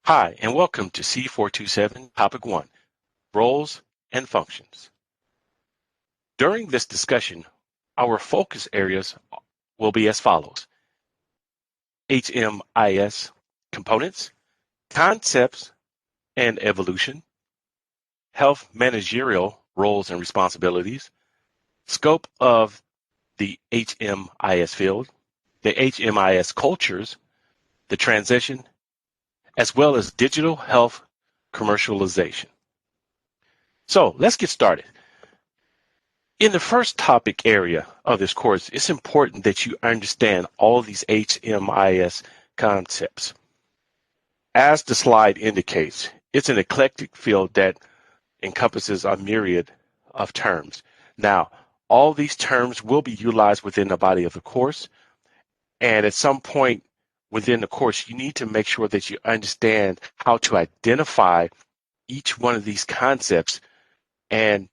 Hi, and welcome to C427, Topic 1, Roles and Functions. During this discussion, our focus areas will be as follows: HMIS components, concepts and evolution, health managerial roles and responsibilities, scope of the HMIS field, the HMIS cultures, the transition, as well as digital health commercialization. So let's get started. In the first topic area of this course, it's important that you understand all of these HMIS concepts. As the slide indicates, it's an eclectic field that encompasses a myriad of terms. Now, all these terms will be utilized within the body of the course, and at some point within the course, you need to make sure that you understand how to identify each one of these concepts and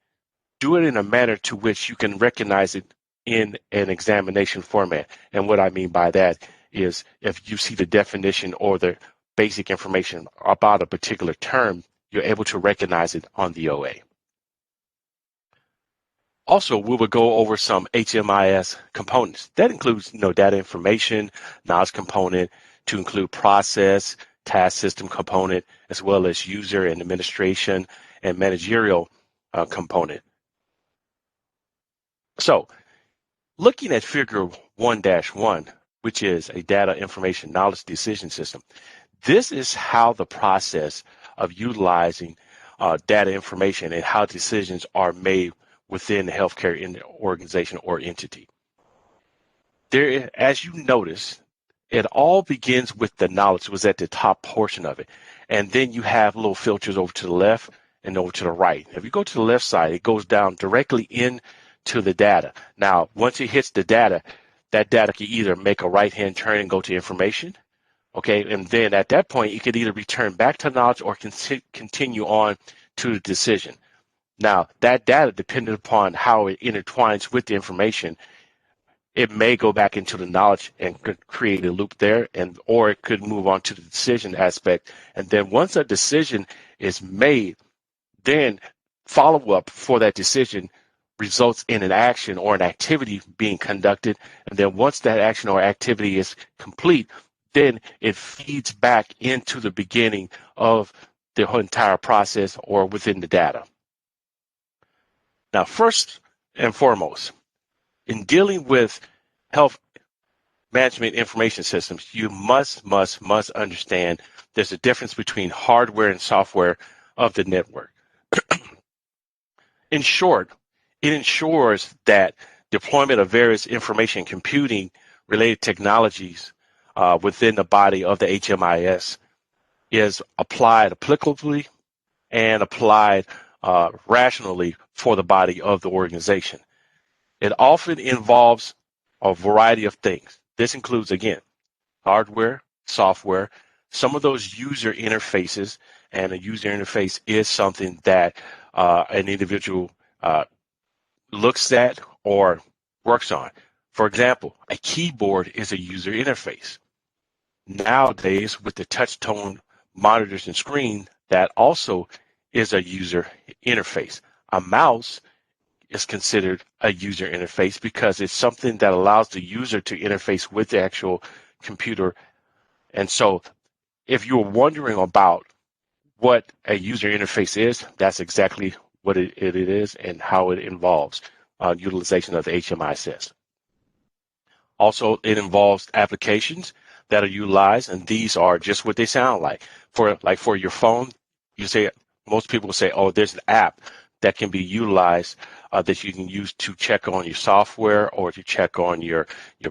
do it in a manner to which you can recognize it in an examination format. And what I mean by that is if you see the definition or the basic information about a particular term, you're able to recognize it on the OA. Also, we will go over some HMIS components. That includes data information, knowledge component, to include process, task system component, as well as user and administration and managerial component. So, looking at figure 1-1, which is a data information knowledge decision system, this is how the process of utilizing data information and how decisions are made within the healthcare organization or entity. There, as you notice, it all begins with the knowledge was at the top portion of it. And then you have little filters over to the left and over to the right. If you go to the left side, it goes down directly into the data. Now, once it hits the data, that data can either make a right-hand turn and go to information, okay? And then at that point, it could either return back to knowledge or continue on to the decision. Now, that data, depending upon how it intertwines with the information, it may go back into the knowledge and could create a loop there, or it could move on to the decision aspect. And then once a decision is made, then follow-up for that decision results in an action or an activity being conducted. And then once that action or activity is complete, then it feeds back into the beginning of the whole entire process or within the data. Now, first and foremost, in dealing with health management information systems, you must understand there's a difference between hardware and software of the network. In short, it ensures that deployment of various information computing related technologies within the body of the HMIS is applied applicably and applied rationally for the body of the organization. It often involves a variety of things. This includes, again, hardware, software, some of those user interfaces, and a user interface is something that an individual looks at or works on. For example, a keyboard is a user interface. Nowadays, with the touch tone monitors and screen, that also is a user interface. A mouse is considered a user interface because it's something that allows the user to interface with the actual computer. And so if you're wondering about what a user interface is, that's exactly what it is and how it involves utilization of the HMIS. Also, it involves applications that are utilized, and these are just what they sound like. For your phone, you say, most people say, oh, there's an app that can be utilized that you can use to check on your software or to check on your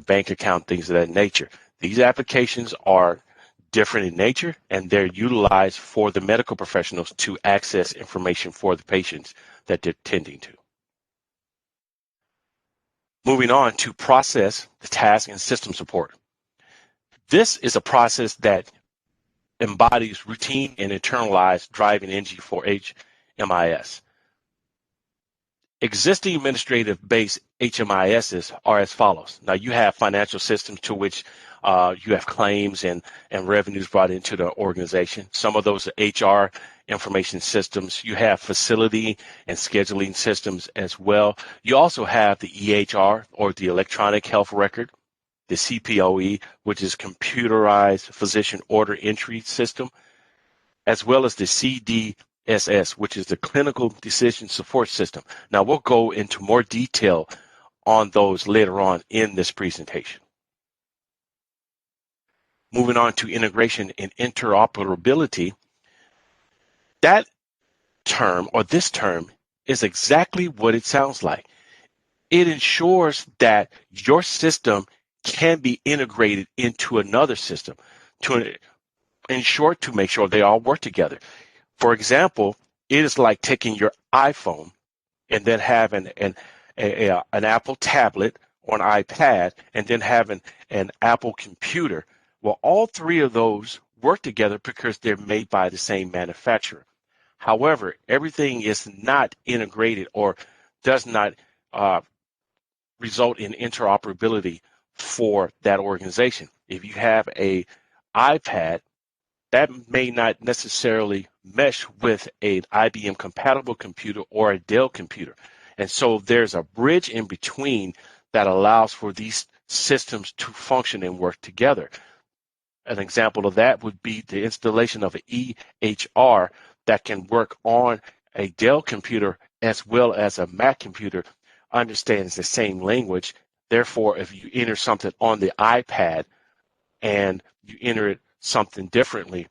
bank account, things of that nature. These applications are different in nature, and they're utilized for the medical professionals to access information for the patients that they're tending to. Moving on to process, the task, and system support. This is a process that embodies routine and internalized driving engine for HMIS. Existing administrative-based HMISs are as follows. Now, you have financial systems to which You have claims and revenues brought into the organization. Some of those are HR information systems. You have facility and scheduling systems as well. You also have the EHR, or the electronic health record, the CPOE, which is computerized physician order entry system, as well as the CDSS, which is the clinical decision support system. Now, we'll go into more detail on those later on in this presentation. Moving on to integration and interoperability, that term, or this term, is exactly what it sounds like. It ensures that your system can be integrated into another system to ensure, to make sure they all work together. For example, it is like taking your iPhone and then having an Apple tablet or an iPad and then having an Apple computer. Well, all three of those work together because they're made by the same manufacturer. However, everything is not integrated or does not result in interoperability for that organization. If you have an iPad, that may not necessarily mesh with an IBM compatible computer or a Dell computer. And so there's a bridge in between that allows for these systems to function and work together. An example of that would be the installation of an EHR that can work on a Dell computer as well as a Mac computer, understands the same language. Therefore, if you enter something on the iPad and you enter it something differently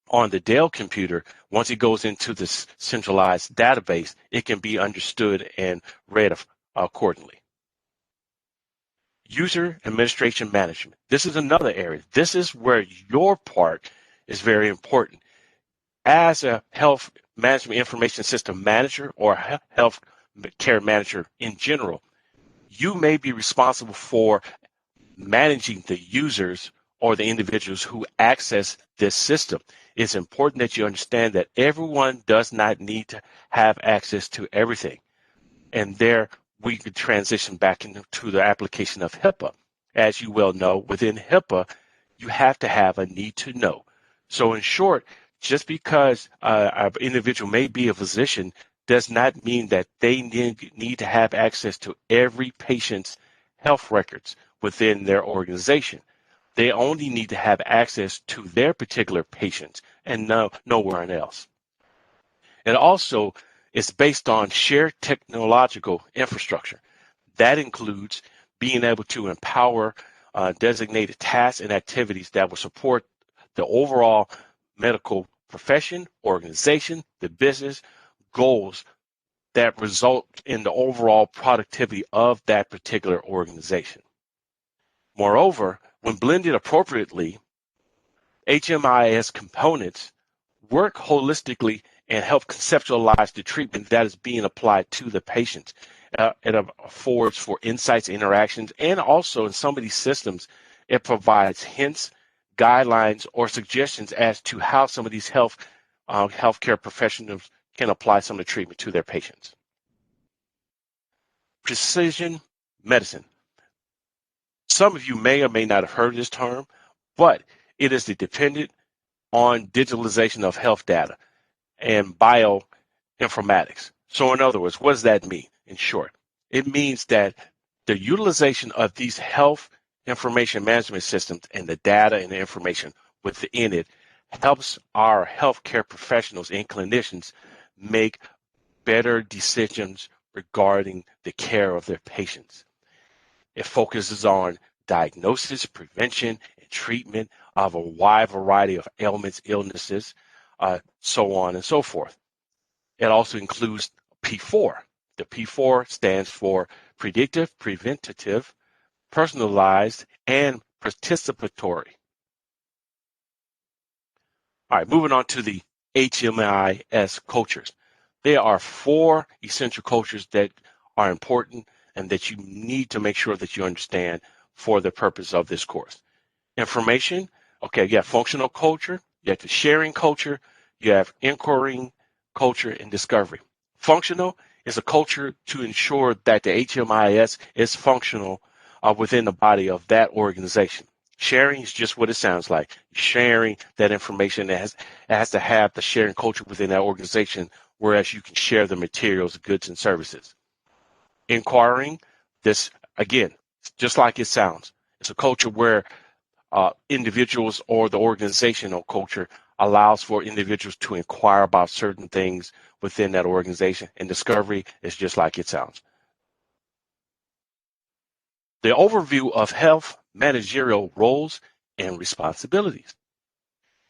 on the Dell computer, once it goes into this centralized database, it can be understood and read accordingly. User administration management. This is another area. This is where your part is very important. As a health management information system manager or health care manager in general, you may be responsible for managing the users or the individuals who access this system. It's important that you understand that everyone does not need to have access to everything. And there we could transition back into the application of HIPAA. As you well know, within HIPAA, you have to have a need to know. So in short, just because an individual may be a physician does not mean that they need to have access to every patient's health records within their organization. They only need to have access to their particular patients and nowhere else. It also is based on shared technological infrastructure. That includes being able to empower designated tasks and activities that will support the overall medical profession, organization, the business goals that result in the overall productivity of that particular organization. Moreover, when blended appropriately, HMIS components work holistically and help conceptualize the treatment that is being applied to the patient. It affords for insights, interactions, and also in some of these systems, it provides hints, guidelines, or suggestions as to how some of these healthcare professionals can apply some of the treatment to their patients. Precision medicine. Some of you may or may not have heard this term, but it is the dependent on digitalization of health data and bioinformatics. So in other words, what does that mean? In short, it means that the utilization of these health information management systems and the data and the information within it helps our healthcare professionals and clinicians make better decisions regarding the care of their patients. It focuses on diagnosis, prevention, and treatment of a wide variety of ailments, illnesses, so on and so forth. It also includes P4. The P4 stands for predictive, preventative, personalized, and participatory. All right, moving on to the HMIS cultures. There are 4 essential cultures that are important and that you need to make sure that you understand for the purpose of this course. Information, okay, you have functional culture, you have the sharing culture, you have inquiring culture, and discovery. Functional is a culture to ensure that the HMIS is functional within the body of that organization. Sharing is just what it sounds like. Sharing that information that has to have the sharing culture within that organization, whereas you can share the materials, goods, and services. Inquiring, this, again, just like it sounds. It's a culture where individuals or the organizational culture allows for individuals to inquire about certain things within that organization. And discovery is just like it sounds. The overview of health managerial roles and responsibilities.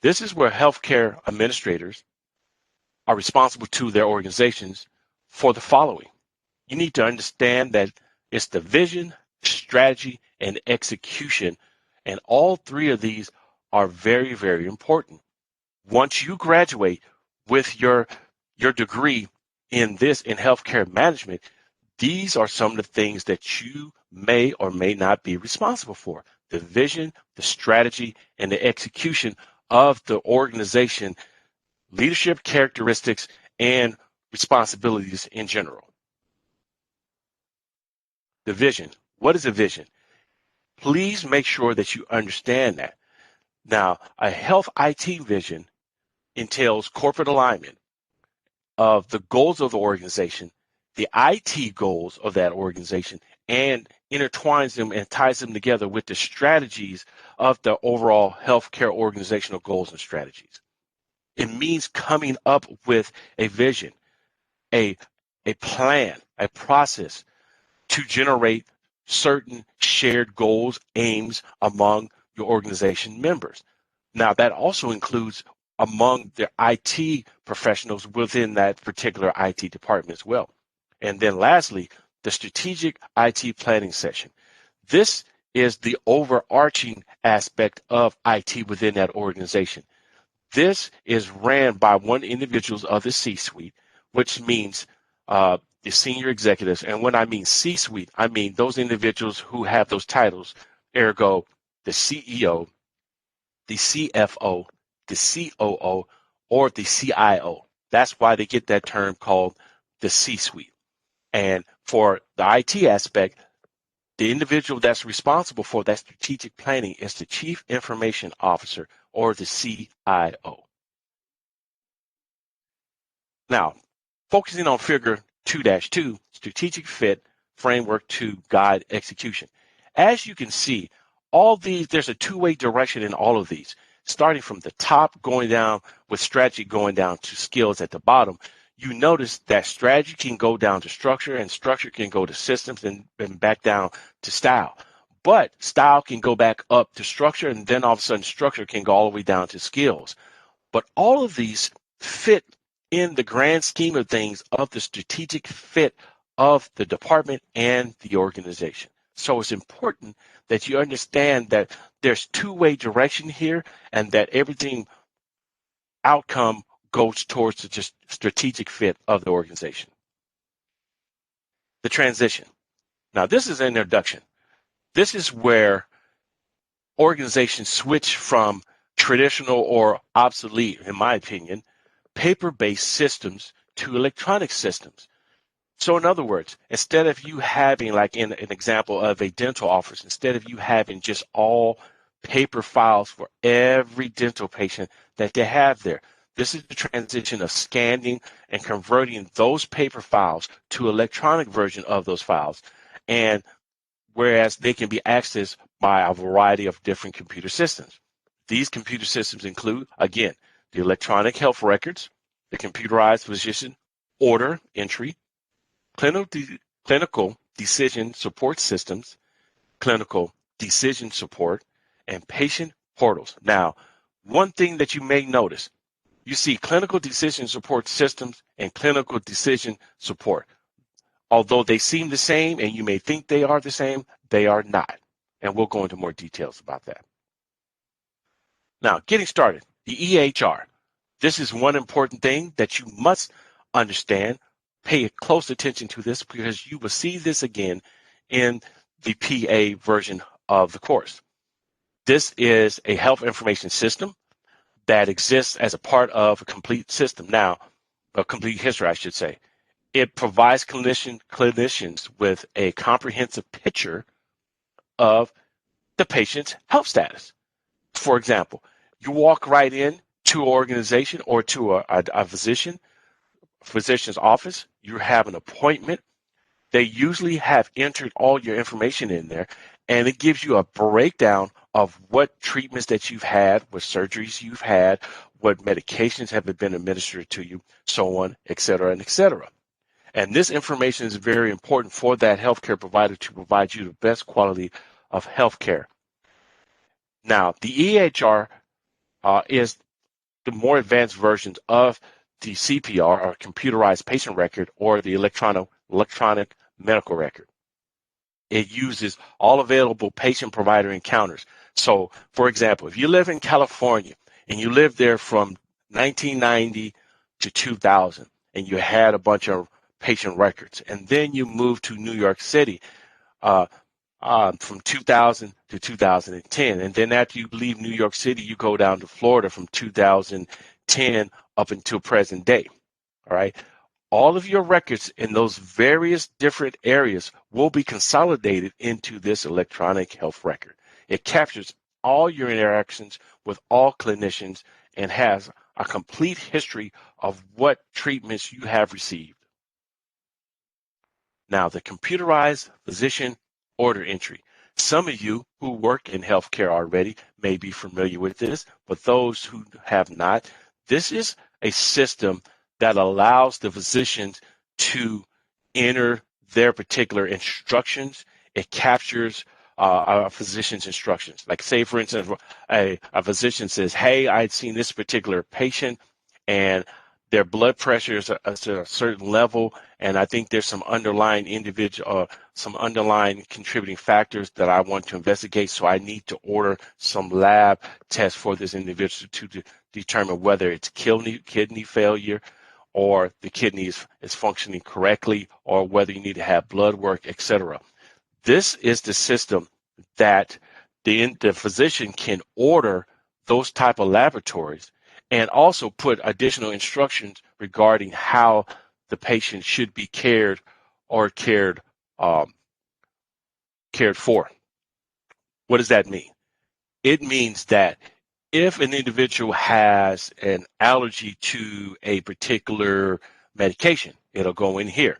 This is where healthcare administrators are responsible to their organizations for the following. You need to understand that it's the vision, strategy, and execution, and all three of these are very, very important. Once you graduate with your degree in healthcare management, these are some of the things that you may or may not be responsible for. The vision, the strategy, and the execution of the organization, leadership characteristics, and responsibilities in general. The vision. What is a vision? Please make sure that you understand that. Now, a health IT vision entails corporate alignment of the goals of the organization, the IT goals of that organization, and intertwines them and ties them together with the strategies of the overall healthcare organizational goals and strategies. It means coming up with a vision, a plan, a process to generate certain shared goals, aims among your organization members. Now, that also includes among the IT professionals within that particular IT department as well. And then lastly, the strategic IT planning session. This is the overarching aspect of IT within that organization. This is ran by one individual of the C-suite, which means the senior executives. And when I mean C-suite, I mean those individuals who have those titles, ergo the CEO, the CFO, the COO, or the CIO. That's why they get that term called the C-suite. And for the IT aspect, the individual that's responsible for that strategic planning is the Chief Information Officer, or the CIO. Now, focusing on figure 2-2, strategic fit framework to guide execution. As you can see, all these, there's a two-way direction in all of these, starting from the top, going down with strategy, going down to skills at the bottom. You notice that strategy can go down to structure, and structure can go to systems, and back down to style. But style can go back up to structure, and then all of a sudden structure can go all the way down to skills. But all of these fit in the grand scheme of things of the strategic fit of the department and the organization. So it's important that you understand that there's two-way direction here, and that everything outcome goes towards the just strategic fit of the organization. The transition. Now, this is an introduction. This is where organizations switch from traditional or obsolete, in my opinion, paper-based systems to electronic systems. So in other words, instead of you having, like in an example of a dental office, instead of you having just all paper files for every dental patient that they have there, this is the transition of scanning and converting those paper files to electronic version of those files. And whereas they can be accessed by a variety of different computer systems. These computer systems include, again, the electronic health records, the computerized physician order entry, clinical decision support systems, clinical decision support, and patient portals. Now, one thing that you may notice, you see clinical decision support systems and clinical decision support. Although they seem the same and you may think they are the same, they are not. And we'll go into more details about that. Now, getting started, the EHR. This is one important thing that you must understand. Pay close attention to this, because you will see this again in the PA version of the course. This is a health information system that exists as a part of a complete system. Now, a complete history, I should say. It provides clinicians with a comprehensive picture of the patient's health status. For example, you walk right in to an organization or to a physician's office, you have an appointment. They usually have entered all your information in there, and it gives you a breakdown of what treatments that you've had, what surgeries you've had, what medications have been administered to you, so on, et cetera, and et cetera. And this information is very important for that healthcare provider to provide you the best quality of healthcare. Now, the EHR is the more advanced versions of the CPR, or computerized patient record, or the electronic medical record. It uses all available patient-provider encounters. So, for example, if you live in California and you lived there from 1990 to 2000, and you had a bunch of patient records, and then you moved to New York City from 2000 to 2010, and then after you leave New York City, you go down to Florida from 2010 up until present day. All right. All of your records in those various different areas will be consolidated into this electronic health record. It captures all your interactions with all clinicians and has a complete history of what treatments you have received. Now, the computerized physician order entry. Some of you who work in healthcare already may be familiar with this, but those who have not, this is a system that allows the physicians to enter their particular instructions. It captures a physician's instructions. Like, say, for instance, a physician says, hey, I'd seen this particular patient and their blood pressure is at a certain level, and I think there's some underlying contributing factors that I want to investigate, so I need to order some lab tests for this individual to determine whether it's kidney failure, or the kidney is functioning correctly, or whether you need to have blood work, etc. This is the system that the physician can order those type of laboratories and also put additional instructions regarding how the patient should be cared for. What does that mean? It means that if an individual has an allergy to a particular medication, it'll go in here.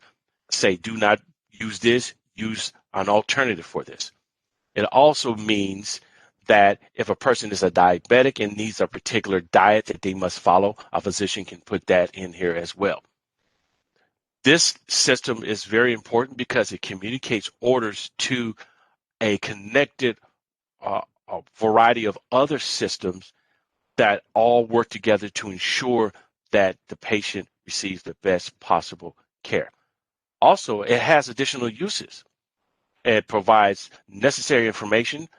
Say, do not use this, use an alternative for this. It also means that if a person is a diabetic and needs a particular diet that they must follow, a physician can put that in here as well. This system is very important because it communicates orders to a connected a variety of other systems that all work together to ensure that the patient receives the best possible care. Also, it has additional uses. It provides necessary information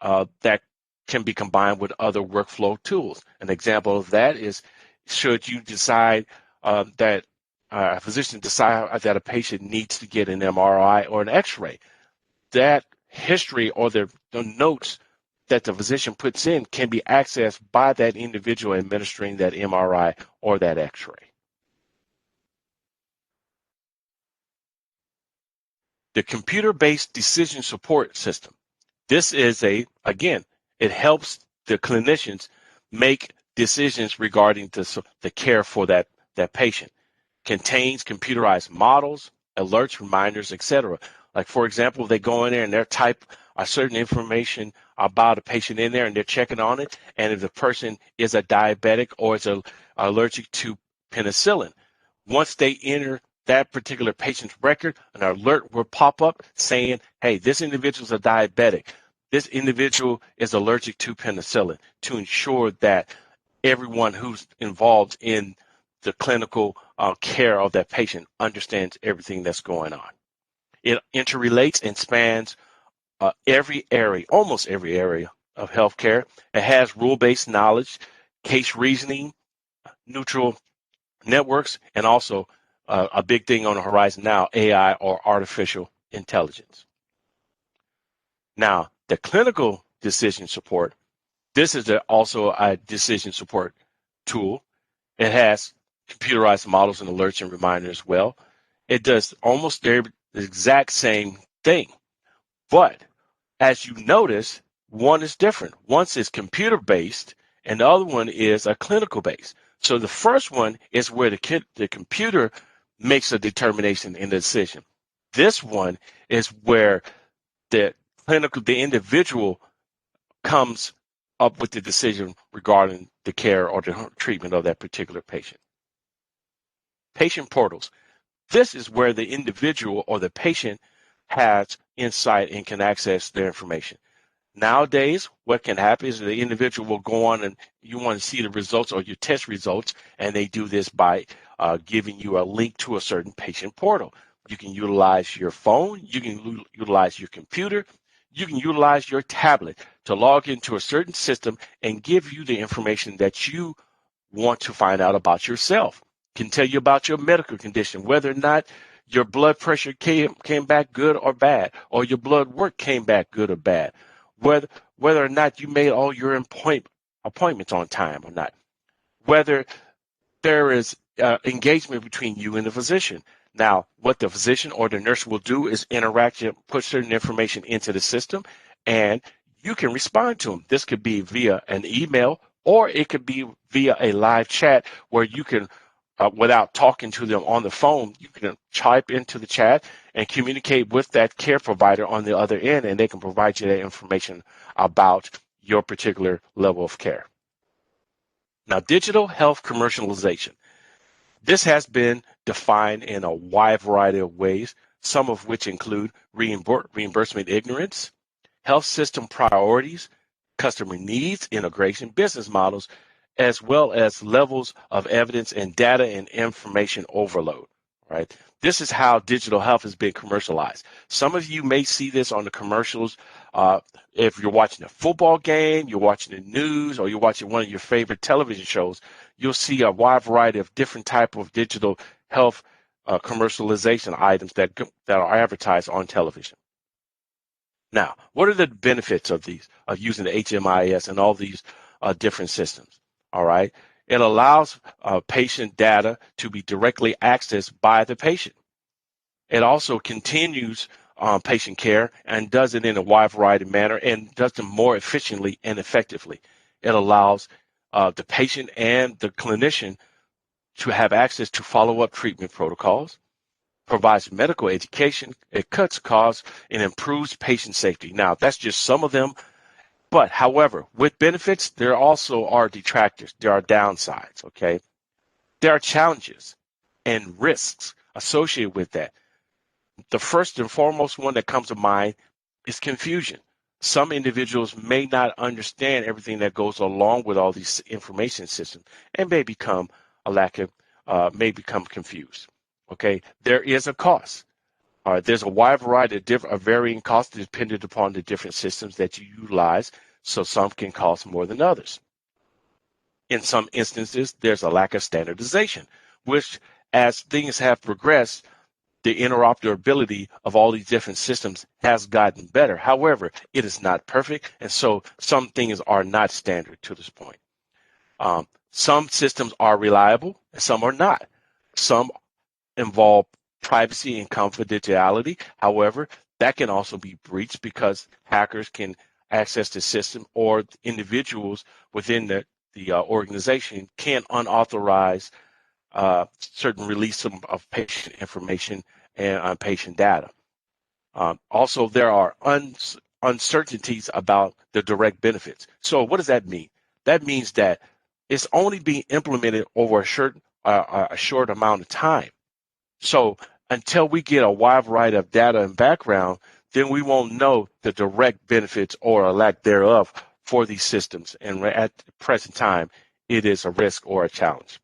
that can be combined with other workflow tools. An example of that is, should you decide that a physician decide that a patient needs to get an MRI or an X-ray, that history or the notes that the physician puts in can be accessed by that individual administering that MRI or that X-ray. The computer-based decision support system. This is again, it helps the clinicians make decisions regarding the care for that patient. Contains computerized models, alerts, reminders, etc. Like, for example, they go in there and they type a certain information about a patient in there and they're checking on it. And if the person is a diabetic or is allergic to penicillin, once they enter that particular patient's record, an alert will pop up saying, hey, this individual is a diabetic. This individual is allergic to penicillin, to ensure that everyone who's involved in the clinical care of that patient understands everything that's going on. It interrelates and spans every area, almost every area of healthcare. It has rule-based knowledge, case reasoning, neutral networks, and also a big thing on the horizon now, AI, or artificial intelligence. Now, the clinical decision support, this is also a decision support tool. It has computerized models and alerts and reminders as well. It does almost the exact same thing. But as you notice, one is different. One is computer-based, and the other one is a clinical-based. So the first one is where the computer makes a determination in the decision. This one is where the individual comes up with the decision regarding the care or the treatment of that particular patient. Patient portals. This is where the individual or the patient has insight and can access their information. Nowadays, what can happen is the individual will go on and you want to see the results or your test results, and they do this by giving you a link to a certain patient portal. You can utilize your phone, you can utilize your computer, you can utilize your tablet to log into a certain system and give you the information that you want to find out about yourself. Can tell you about your medical condition, whether or not your blood pressure came back good or bad, or your blood work came back good or bad, whether or not you made all your appointments on time or not, whether there is engagement between you and the physician. Now, what the physician or the nurse will do is interact and put certain information into the system, and you can respond to them. This could be via an email, or it could be via a live chat where you can, without talking to them on the phone, you can type into the chat and communicate with that care provider on the other end, and they can provide you that information about your particular level of care. Now, digital health commercialization. This has been defined in a wide variety of ways, some of which include reimbursement ignorance, health system priorities, customer needs, integration, business models, as well as levels of evidence and data and information overload, right? This is how digital health has been commercialized. Some of you may see this on the commercials. If you're watching a football game, you're watching the news, or you're watching one of your favorite television shows, you'll see a wide variety of different type of digital health commercialization items that are advertised on television. Now, what are the benefits of using the HMIS and all these different systems? All right. It allows patient data to be directly accessed by the patient. It also continues patient care and does it in a wide variety of manner and does them more efficiently and effectively. It allows the patient and the clinician to have access to follow-up treatment protocols, provides medical education, it cuts costs, and improves patient safety. Now, that's just some of them. But however, with benefits, there also are detractors. There are downsides, okay? There are challenges and risks associated with that. The first and foremost one that comes to mind is confusion. Some individuals may not understand everything that goes along with all these information systems and may become confused, okay? There is a cost. All right, there's a wide variety of varying costs dependent upon the different systems that you utilize, so some can cost more than others. In some instances, there's a lack of standardization, which as things have progressed, the interoperability of all these different systems has gotten better. However, it is not perfect, and so some things are not standard to this point. Some systems are reliable, and some are not. Some involve privacy and confidentiality. However, that can also be breached because hackers can access the system, or individuals within the organization can unauthorized certain release of patient information and patient data. Also, there are uncertainties about the direct benefits. So what does that mean? That means that it's only being implemented over a short amount of time. So until we get a wide variety of data and background, then we won't know the direct benefits or a lack thereof for these systems. And at the present time, it is a risk or a challenge.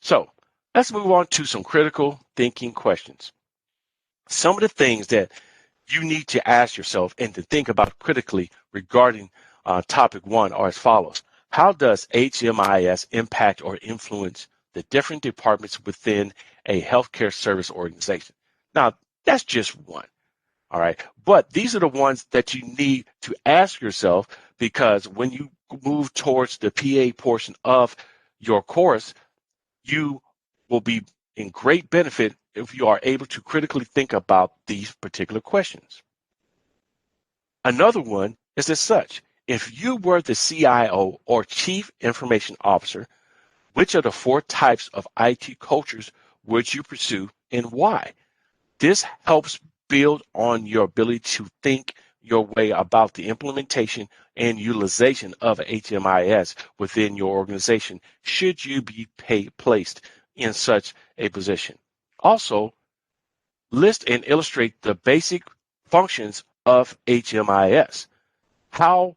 So let's move on to some critical thinking questions. Some of the things that you need to ask yourself and to think about critically regarding topic one are as follows. How does HMIS impact or influence the different departments within a healthcare service organization? Now, that's just one, all right? But these are the ones that you need to ask yourself, because when you move towards the PA portion of your course, you will be in great benefit if you are able to critically think about these particular questions. Another one is as such. If you were the CIO or Chief Information Officer, which of the 4 types of IT cultures would you pursue and why? This helps build on your ability to think your way about the implementation and utilization of HMIS within your organization should you be placed in such a position. Also, list and illustrate the basic functions of HMIS. How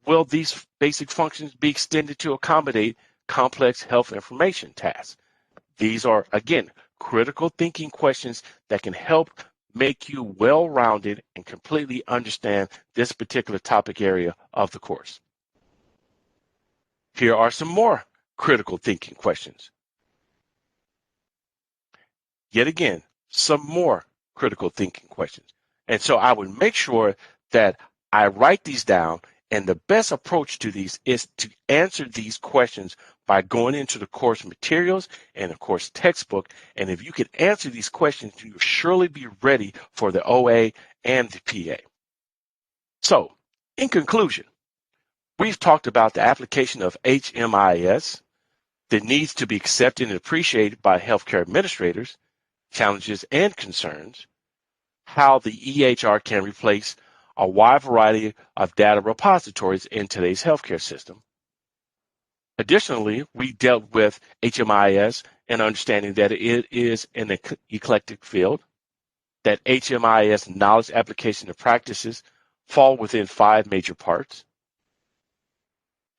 will these basic functions be extended to accommodate complex health information tasks? These are, again, critical thinking questions that can help make you well-rounded and completely understand this particular topic area of the course. Here are some more critical thinking questions. Yet again, some more critical thinking questions. And so I would make sure that I write these down, and the best approach to these is to answer these questions by going into the course materials and the course textbook. And if you can answer these questions, you'll surely be ready for the OA and the PA. So, in conclusion, we've talked about the application of HMIS, the needs to be accepted and appreciated by healthcare administrators, challenges and concerns, how the EHR can replace a wide variety of data repositories in today's healthcare system. Additionally, we dealt with HMIS and understanding that it is an eclectic field, that HMIS knowledge application and practices fall within 5 major parts,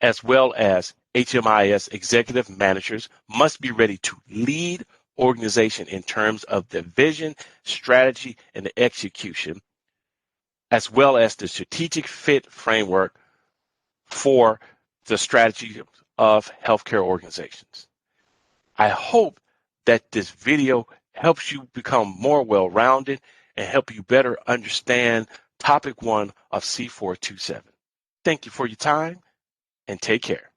as well as HMIS executive managers must be ready to lead organization in terms of the vision, strategy, and the execution, as well as the strategic fit framework for the strategy of healthcare organizations. I hope that this video helps you become more well-rounded and help you better understand topic 1 of C427. Thank you for your time and take care.